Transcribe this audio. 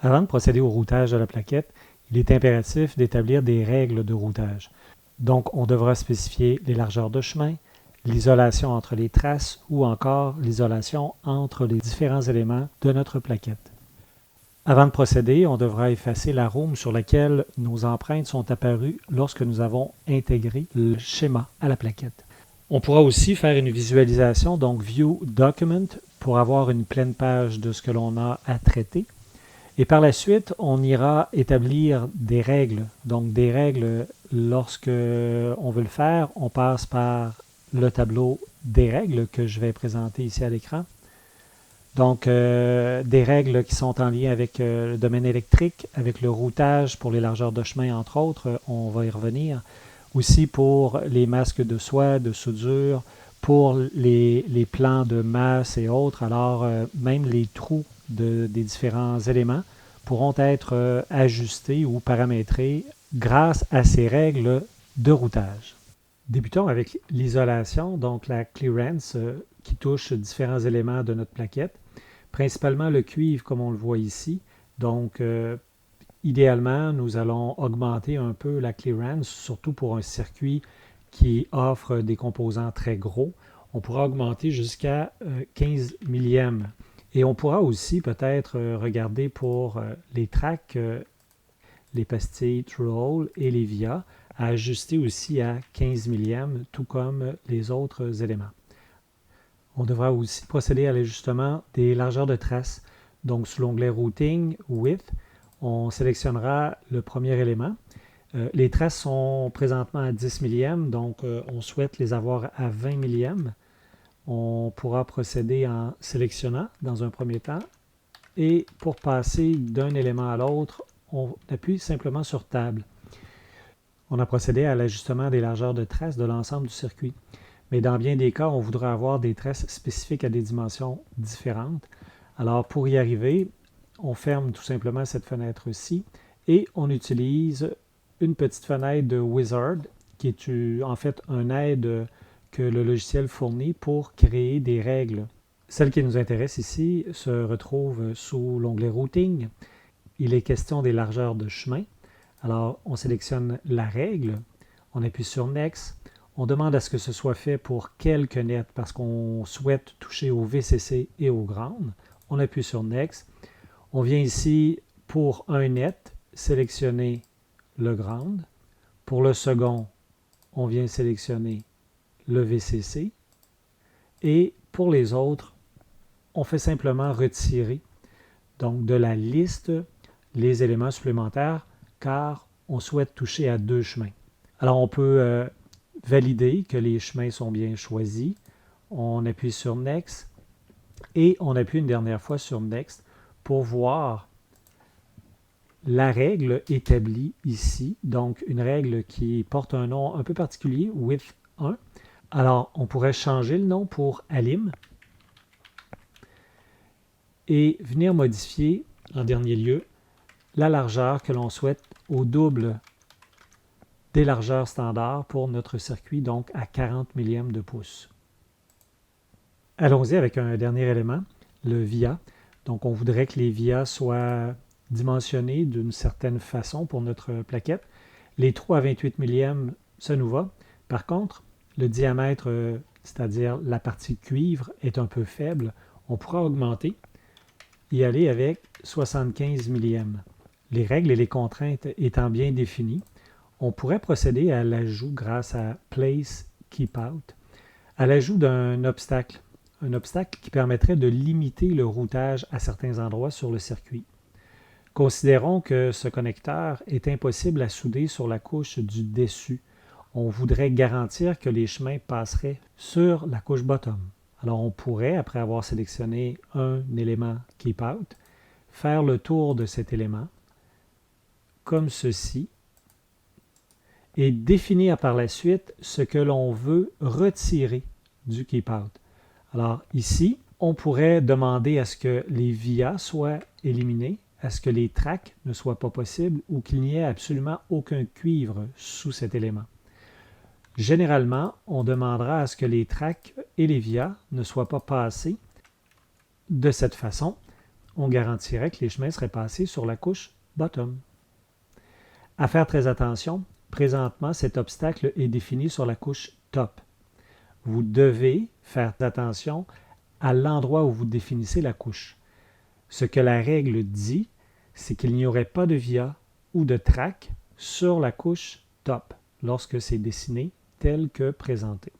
Avant de procéder au routage de la plaquette, il est impératif d'établir des règles de routage. Donc, on devra spécifier les largeurs de chemin, l'isolation entre les traces ou encore l'isolation entre les différents éléments de notre plaquette. Avant de procéder, on devra effacer la room sur laquelle nos empreintes sont apparues lorsque nous avons intégré le schéma à la plaquette. On pourra aussi faire une visualisation, donc View Document, pour avoir une pleine page de ce que l'on a à traiter. Et par la suite, on ira établir des règles. Donc des règles, lorsque on veut le faire, on passe par le tableau des règles que je vais présenter ici à l'écran. Donc des règles qui sont en lien avec le domaine électrique, avec le routage pour les largeurs de chemin entre autres, on va y revenir. Aussi pour les masques de soie, de soudure, pour les plans de masse et autres. Alors même les trous des différents éléments pourront être ajustés ou paramétrés grâce à ces règles de routage. Débutons avec l'isolation, donc la clearance qui touche différents éléments de notre plaquette, principalement le cuivre comme on le voit ici. Donc idéalement, nous allons augmenter un peu la clearance, surtout pour un circuit qui offre des composants très gros. On pourra augmenter jusqu'à 15 millièmes. Et on pourra aussi peut-être regarder pour les tracks, les pastilles Through-Hole et les via, à ajuster aussi à 15 millièmes, tout comme les autres éléments. On devra aussi procéder à l'ajustement des largeurs de traces. Donc sous l'onglet Routing, Width, on sélectionnera le premier élément. Les traces sont présentement à 10 millièmes, donc on souhaite les avoir à 20 millièmes. On pourra procéder en sélectionnant dans un premier temps. Et pour passer d'un élément à l'autre, on appuie simplement sur Table. On a procédé à l'ajustement des largeurs de traces de l'ensemble du circuit. Mais dans bien des cas, on voudra avoir des traces spécifiques à des dimensions différentes. Alors pour y arriver, on ferme tout simplement cette fenêtre-ci et on utilise une petite fenêtre de Wizard qui est en fait un aide que le logiciel fournit pour créer des règles. Celle qui nous intéresse ici se retrouve sous l'onglet Routing. Il est question des largeurs de chemin. Alors, on sélectionne la règle, on appuie sur Next. On demande à ce que ce soit fait pour quelques nets parce qu'on souhaite toucher au VCC et au ground. On appuie sur Next. On vient ici pour un net, sélectionner le ground. Pour le second, on vient sélectionner le VCC. Et pour les autres, on fait simplement retirer donc de la liste les éléments supplémentaires car on souhaite toucher à 2 chemins. Alors on peut valider que les chemins sont bien choisis. On appuie sur Next et on appuie une dernière fois sur Next pour voir la règle établie ici. Donc une règle qui porte un nom un peu particulier, Width 1. Alors on pourrait changer le nom pour Alim et venir modifier en dernier lieu la largeur que l'on souhaite au double des largeurs standards pour notre circuit, donc à 40 millièmes de pouce. Allons-y avec un dernier élément, le via. Donc on voudrait que les via soient dimensionnés d'une certaine façon pour notre plaquette. Les trous à 28 millièmes, ça nous va. Par contre, le diamètre, c'est-à-dire la partie cuivre, est un peu faible. On pourra augmenter y aller avec 75 millièmes. Les règles et les contraintes étant bien définies, on pourrait procéder à l'ajout grâce à Place Keep Out, à l'ajout d'un obstacle, un obstacle qui permettrait de limiter le routage à certains endroits sur le circuit. Considérons que ce connecteur est impossible à souder sur la couche du dessus. On voudrait garantir que les chemins passeraient sur la couche bottom. Alors on pourrait, après avoir sélectionné un élément Keep Out, faire le tour de cet élément, comme ceci, et définir par la suite ce que l'on veut retirer du Keep Out. Alors ici, on pourrait demander à ce que les via soient éliminés, à ce que les tracks ne soient pas possibles ou qu'il n'y ait absolument aucun cuivre sous cet élément. Généralement, on demandera à ce que les tracks et les via ne soient pas passés de cette façon. on garantirait que les chemins seraient passés sur la couche bottom. À faire très attention, présentement, cet obstacle est défini sur la couche top. Vous devez faire attention à l'endroit où vous définissez la couche. Ce que la règle dit, c'est qu'il n'y aurait pas de via ou de track sur la couche top lorsque c'est dessiné tel que présenté.